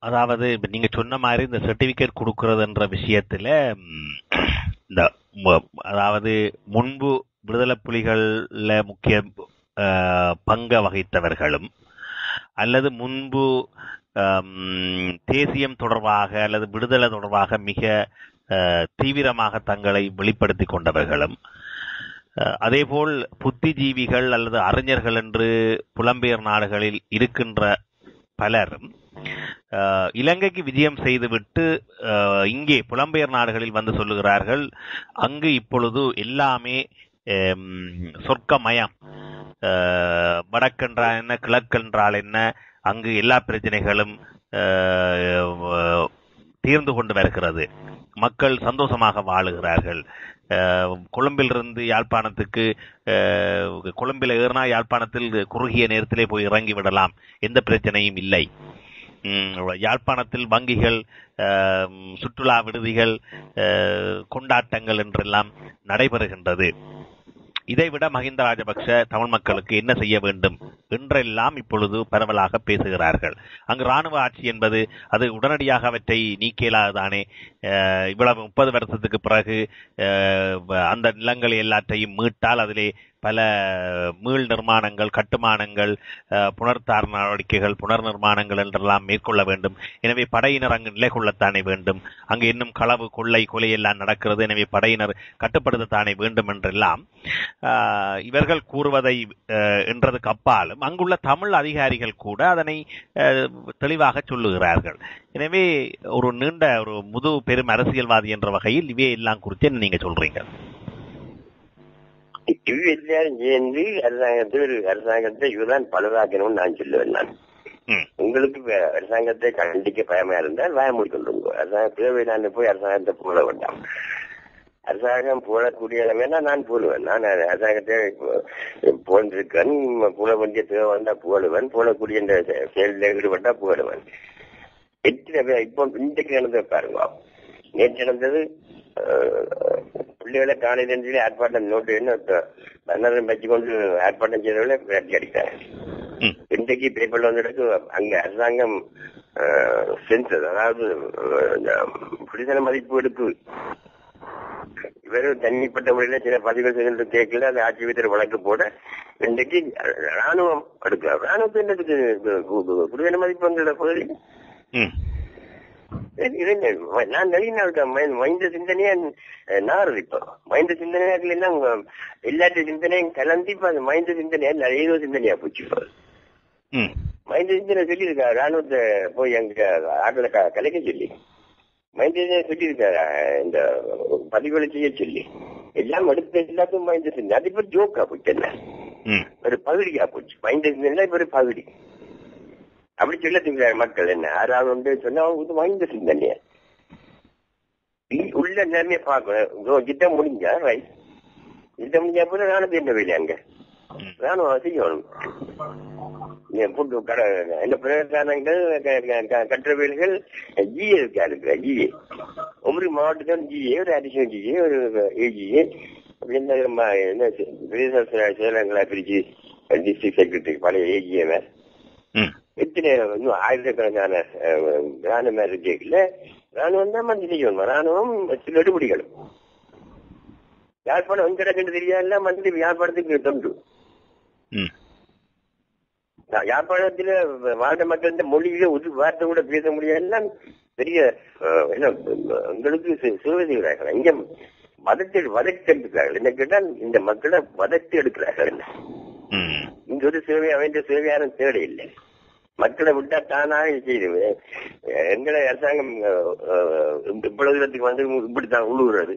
அதாவது இப்ப நீங்க சொன்ன மாதிரி இந்த சர்டிபிகேட் கொடுக்கறதுன்ற விஷயத்துல இந்த அதாவது முன்பு விடுதலை புலிகள்ல முக்கிய பங்க வகித்தவர்களும் அல்லது முன்பு தேசியம் தொடர்பாக அல்லது விடுதலை தொடர்பாக மிக தீவிரமாக தங்களை வெளிப்படுத்திக் கொண்டவர்களும், அதேபோல் புத்திஜீவிகள் அல்லது அறிஞர்கள் என்று புலம்பெயர் நாடுகளில் இருக்கின்ற பலரும் இலங்கைக்கு விஜயம் செய்துவிட்டு இங்கே புலம்பெயர் நாடுகளில் வந்து சொல்லுகிறார்கள், அங்கு இப்பொழுது எல்லாமே சொர்க்கமயம், வடக்கென்றால் என்ன கிழக்கென்றால் என்ன, அங்கு எல்லா பிரச்சனைகளும் தீர்ந்து கொண்டு வருகிறது, மக்கள் சந்தோஷமாக வாழுகிறார்கள், கொழும்பிலிருந்து யாழ்ப்பாணத்துக்கு கொழும்பில் ஏறினா யாழ்ப்பாணத்தில் குறுகிய நேரத்திலே போய் இறங்கி விடலாம், எந்த பிரச்சனையும் இல்லை, யாழ்ப்பாணத்தில் வங்கிகள், சுற்றுலா விடுதிகள், கொண்டாட்டங்கள் என்றெல்லாம் நடைபெறுகின்றது. இதைவிட மஹிந்த ராஜபக்ஷ தமிழ் மக்களுக்கு என்ன செய்ய வேண்டும் என்றெல்லாம் இப்பொழுது பரவலாக பேசுகிறார்கள். அங்கு இராணுவ ஆட்சி என்பது அது உடனடியாக அவற்றை நீக்கலாதானே. இவ்வளவு 30 வருஷத்துக்கு பிறகு அந்த நிலங்கள் எல்லாத்தையும் மீட்டால் அதிலே பல மீள் நிர்மாணங்கள், கட்டுமானங்கள், புனர்தார நடவடிக்கைகள், புனர் நிர்மாணங்கள் என்றெல்லாம் மேற்கொள்ள வேண்டும். எனவே படையினர் அங்கு நிலை கொள்ளத்தானே வேண்டும். அங்கு இன்னும் களவு, கொள்ளை, கொலை எல்லாம் நடக்கிறது. எனவே படையினர் கட்டுப்படுத்தத்தானே வேண்டும் என்றெல்லாம் இவர்கள் கூறுவதை என்றதுக்கு அப்பாலும் அங்குள்ள தமிழ் அதிகாரிகள் கூட அதனை தெளிவாக சொல்லுகிறார்கள். எனவே ஒரு நீண்ட ஒரு முது பெரும் அரசியல்வாதி என்ற வகையில் இவை எல்லாம் குறித்து என்ன நீங்க சொல்றீங்க? இவ எல்லாரும் சேர்ந்து அரசாங்கத்தை இதுதான் பழுதாக்கணும்னு நான் சொல்லுவேன். நான் உங்களுக்கு அரசாங்கத்தை கண்டிக்க பயமா இருந்தால் வாய மூடிக்கொண்டு அரசாங்கம் தேவையில்லான்னு போய் அரசாங்கத்தை போட வேண்டாம். அரசாங்கம் போடக்கூடிய வேணா நான் போடுவேன். நான் அரசாங்கத்தை போன்றிருக்கேன், போட வேண்டிய தேவை வந்தா போடுவேன், போடக்கூடிய இந்த செயலில் ஈடுபட்டா போடுவேன். எத்தனை இப்போ இன்றைக்கு நடந்தது பாருங்க. நேற்று நடந்தது பிள்ளைகளை காலையில் சொல்லி ஆர்ப்பாட்டம் நோட்டு என்ன பன்னரம் வச்சுக்கொண்டு ஆர்ப்பாட்டம் செய்தவர்களே விரட்டி அடித்தாங்க. இன்றைக்கு பேப்பர்ல வந்துருக்கு அங்க அரசாங்கம் சென்சஸ், அதாவது புரிதல மதிப்பு எடுப்பு, இவரும் தனிப்பட்ட முறையில சில பதிவுகள் செய்கின்ற கேட்கல அந்த ஆட்சி வீதர் வழக்கு போட இன்றைக்கு ராணுவம் எடுக்கிறார். ராணுவத்தை என்னதுக்கு புரிதல மதிப்பு பகுதி நான் மைந்த சிந்தனையா நாடுது. இப்போ மைந்த சிந்தனையாக்கள் எல்லாம் எல்லாத்த சிந்தனையும் கலந்து இப்ப அது மைந்த சிந்தனையா ஏதோ சிந்தனையா போச்சு. இப்போ மைந்த சிந்தனை சொல்லியிருக்கா ராணுவத்தை போய் அங்க ஆட்டல கலைக்க சொல்லி, மைந்த சிந்தனை சொல்லியிருக்காரு இந்த பதிவுகளை செய்ய சொல்லி, எல்லாம் எடுத்து எல்லாத்தையும் மைந்த சிந்தனை. அது இப்ப ஜோக்கா போச்சு, என்ன ஒரு பகுதியா போச்சு. மைந்த சிந்தனை இப்ப ஒரு பகுதி அப்படி சொல்ல மக்கள் என்ன யாராவது ஒன்று சொன்னா வாய்ந்த சிந்தனைய உள்ள நிலைமையை பார்க்கணும். திட்டம் முடிஞ்சா ரைட், திட்டம் முடிஞ்சா போது ராணுவம் என்ன வேலையா அங்க ராணுவம் செய்யணும். இந்த பிரதேசங்கள் கற்றவியல்கள் ஜிஏ இருக்கிற ஜிஏ ஒவ்வொரு மாவட்டத்திலும் ஜிஏ, ஒரு அடிஷனல் ஜிஏ, ஒரு ஏஜிஏ, செயலங்களா பிரிச்சு டிஸ்ட்ரிக்ட் செக்ரட்டரி பழைய ஏஜிஏ எத்தனை ஆயிரக்கணக்கான ராணுவ இருக்கல. ராணுவம் தான் மந்திரி செய்யணும். ராணுவம் சில எடுபடிகளும் யாழ்ப்பாணம் வந்து கிடக்குன்னு தெரியாதுல மந்திரி யாழ்ப்பாணத்துக்கு தொண்டு. யாழ்ப்பாணத்துல வாழ்ந்த மக்கள் மொழியில ஒரு வார்த்தை கூட பேச முடியாது. பெரிய உங்களுக்கு சேவை செய்கிறார்கள். இங்க வதக்கி எடுக்கிறார்கள். என்ன கேட்டால் இந்த மக்களை வதக்கி எடுக்கிறார்கள். இங்க ஒரு சேவை அமைந்த சேவையான தேவை இல்லை. மக்களை விட்டா தானாக செய்யுது. எங்களை அரசாங்கம் இவ்வளவு தூரத்துக்கு வந்து இப்படித்தான் உழுவுறது,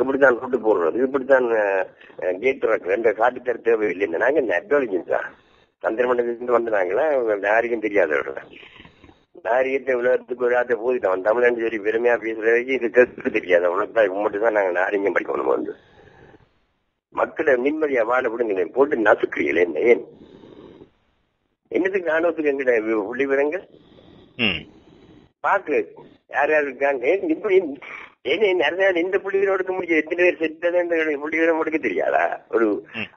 இப்படித்தான் கூட்டு போடுறது, இப்படித்தான் கேட் திறக்கிறது என்ற காட்டு தர தேவையில்லை. நாங்க நெட்வாலஜிஸ் தான் சந்திரமண்டலத்திலிருந்து வந்தாங்களா யாருக்கும் தெரியாதவர்கள். நாரியத்தை உலகத்துக்கு ஒரு ஆத்த போதிட்டோம். தமிழ்நாடு சரி பெருமையா பேசுறதுக்கு இது கேட்க தெரியாது. உனக்கு மட்டும் தான் நாங்க நாரியம் படிக்கணும். வந்து மக்களை நிம்மதியா வாழ விடுங்க, போட்டு நசுக்கிறீங்களே என்ன? ஏன் என்னதுக்கு ராணுவத்துக்கு எங்கிட்ட புள்ளி விவரங்கள் பாக்கு யார் யார் இருக்காங்க? இப்படி நிறைய இந்த புள்ளிகளை எடுக்க முடியாது. எத்தனை பேர் செத்தது புள்ளிகளை எடுக்க தெரியாதா? ஒரு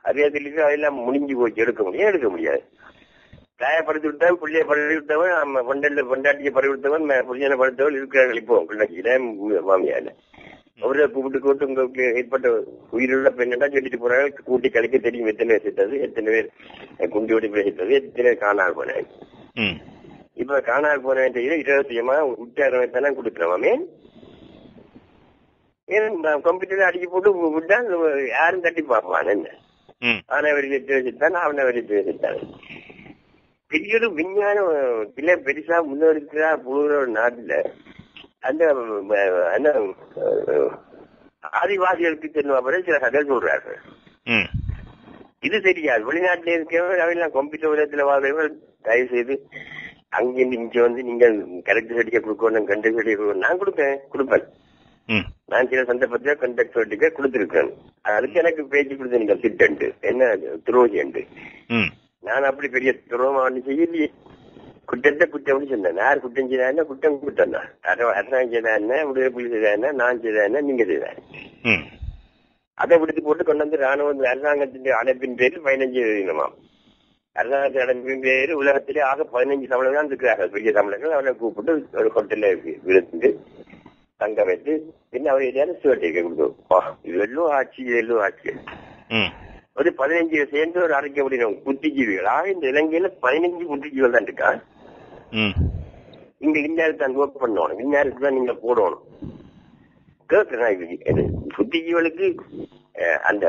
அறியாத அதெல்லாம் முடிஞ்சு போச்சு, எடுக்க முடியாது. தாயப்படுத்தி விட்டவன், புள்ளியை படுத்தி விட்டவன், பொண்டாட்டியை படுத்தி விட்டவன், புள்ளியனை படுத்தவன் இருக்கிறார்கள். இப்போ பிள்ளைக்கு மாமியால அவரை கூப்பிட்டு உங்களுக்கு ஏற்பட்ட உயிருள்ள பெண்ணா சொல்லிட்டு போறாங்க. கூட்டி கழிக்க தெரியும் எத்தனை பேர் செத்தது, எத்தனை பேர் குண்டி ஓடி பேசிட்டது, எத்தனை பேர் காணால் போனேன். இப்ப காணால் போனேன் 20 உச்சாரத்தானே கொடுக்குறோமே. கம்ப்யூட்டர் அடிக்க போட்டு விட்டா யாரும் தட்டி பார்ப்பான். என்ன அவனை வெளியிட்டு வச்சுட்டான், அவனை வெளியிட்டு வச்சுட்டான். பெரிய ஒரு விஞ்ஞானம் பெருசா முன்னெடுக்கிறா புழுகிற ஒரு நாட்டுல அந்த ஆதிவாசிகளுக்கு தெரிஞ்ச சில கதை சொல்றார்கள். இது தெரியாது. வெளிநாட்டில இருக்கிறவங்க அவையெல்லாம் கம்ப்யூட்டர் உலகத்துல வாழ்றவர்கள் தயவு செய்து அங்கிருந்து இங்க வந்து நீங்க கரெக்ட் சர்டிஃபிகேட் கொடுக்கணும், கண்டக்ட் சர்டிஃபிகேட் நான் கொடுப்பேன். நான் சில சந்தர்ப்பத்தில கண்டக்ட் சர்டிஃபிகேட் கொடுத்திருக்கேன். அதுக்கு எனக்கு பேச்சு கொடுத்து நீங்கள் திட்டண்டு என்ன துரோகிண்டு. நான் அப்படி பெரிய துரோகமா ஒண்ணு செய்யலையே. குற்றத்தை குற்றம் சொன்னேன். யார் குற்றம் செய்தா என்ன, குற்றம் குற்றம் தான். அரசாங்கம் செய்தா என்ன, விடுதலை புலி செய்தா என்ன, நான் செய்தா என்ன, நீங்க செய்தா. அதை விடுத்து போட்டு கொண்டு வந்து ராணுவ அரசாங்கத்தின் அடைப்பின் பேரில் 15 எழுதினமாம். அரசாங்கத்தின் அடைப்பின் பேரு உலகத்திலே ஆக 15 தமிழர்கள் தான் இருக்கிறார்கள். பெரிய தமிழர்கள் அவரை கூப்பிட்டு ஒரு ஹோட்டல்ல விழுந்து தங்க வைத்து பின்ன அவர் எதாவது சர்டிஃபிகேட் கொடுத்தோம். இது எல்லாம் ஆட்சி, எல்லாம் ஆட்சி. ஒரு 15 சேர்ந்து ஒரு அறிக்கை முடியும் புத்திஜீவிகள். ஆக இந்த இலங்கையில 15 புத்திஜீவிகள் தான் இருக்கா. இங்க இந்நேரத்தை தான் ஒர்க் பண்ணணும், இந்நேரத்துக்கு தான் நீங்க போடணும். கேட்கிறேன் புத்திஜீவிகளுக்கு அந்த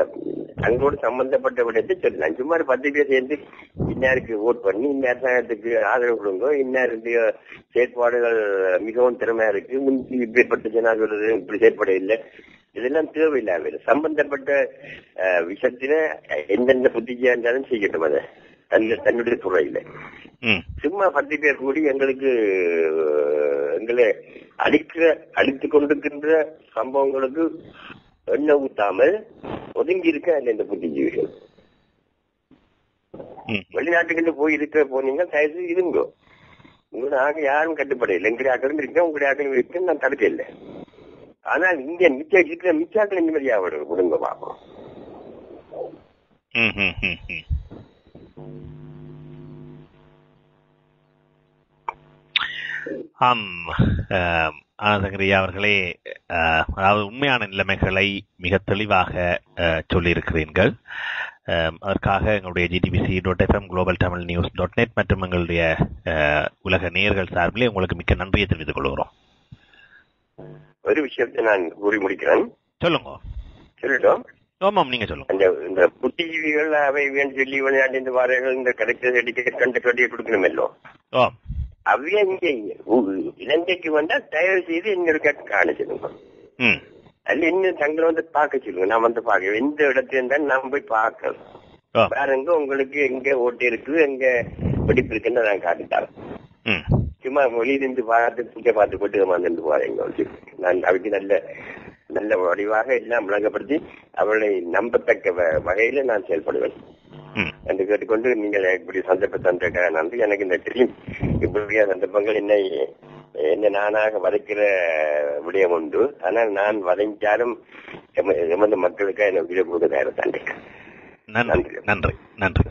தங்களோடு சம்பந்தப்பட்ட விடத்தை சொல்லலாம். சும்மா 10 பேர் சேர்ந்து இந்நேருக்கு ஓட் பண்ணி இந்த அரசாங்கத்துக்கு ஆதரவு கொடுங்க, இந்நேரத்து செயற்பாடுகள் மிகவும் திறமையா இருக்கு, முன்பு இப்படிப்பட்ட ஜனாதிபதி இப்படி செயற்பட இல்லை, இதெல்லாம் தேவையில்லாம சம்பந்தப்பட்ட விஷயத்தில எந்தெந்த புத்திஜியா இருந்தாலும் செய்யட்டும். அதை தன்னுடைய துறையில சும்மா 10 பேர் கூடி எங்களை அடித்து கொண்டிருக்கின்ற சம்பவங்களுக்கு எண்ணெய் ஊத்தாமல் ஒதுங்கி இருக்க அந்த இந்த புத்திஜீவிகள். வெளிநாட்டுக்கு போய் போனீங்க தயவு இருங்கோ. உங்களை ஆக யாரும் கட்டுப்படையில்லை. எங்களுடைய ஆக்களும் இருக்கேன், உங்களுடைய ஆக்களும் இருக்கேன், நான் தடுக்க இல்லை. ஆனால் இங்க மிச்சாக்கள் நிம்மதியா விடுங்க பாப்போம். ஆனந்தகிரியா அவர்களே, அதாவது உண்மையான நிலைமைகளை மிக தெளிவாக சொல்லியிருக்கிறீர்கள். அதற்காக எங்களுடைய GTBC.FM Global Tamil News.net மற்றும் எங்களுடைய உலக நேயர்கள் சார்பிலே உங்களுக்கு மிக்க நன்றியை தெரிவித்துக் கொள்கிறோம். ஒரு விஷயத்தை நான் கூறி முடிக்கிறேன். சொல்லுங்க. சொல்லட்டும். ஆமாம், நீங்க சொல்லுங்க. இந்த புத்திஜீவிகள் அவை சொல்லி விளையாண்டு வாரர்கள் இந்த கரெக்ட் சர்டிஃபிகேட் கண்டக்ட் கொடுக்கணுமல்லோ. அவைய இங்க இலங்கைக்கு வந்தா தயவு செய்து எங்களுக்கு காணிச்சிடுங்க. அதுல இன்னும் தங்களை வந்து பார்க்க சொல்லுங்க. நான் வந்து பார்க்க எந்த இடத்துல இருந்தாலும் நான் போய் பார்க்கணும். பாருங்க உங்களுக்கு எங்க ஓட்டு இருக்கு, எங்க வெடிப்பு இருக்குன்னு நான் காட்டிட்டாரேன். சும்மா வெளியிலிருந்து பார்த்து கொட்டு வந்துட்டு போறேங்க. நான் அவைக்கு நல்ல வடிவாக எல்லாம் விளங்கப்படுத்தி அவளை நம்பத்தக்க வகையில நான் செயல்படுவேன் என்று கேட்டுக்கொண்டு நீங்கள் இப்படி சந்தர்ப்பத்தை நன்றி. எனக்கு இந்த தெரியும் இப்படியா சந்தர்ப்பங்கள் என்ன நானாக வதைக்கிற விடயம் உண்டு. ஆனால் நான் வதைஞ்சாலும் எமது மக்களுக்காக என்ன விட கொடுக்க தயார். நன்றி.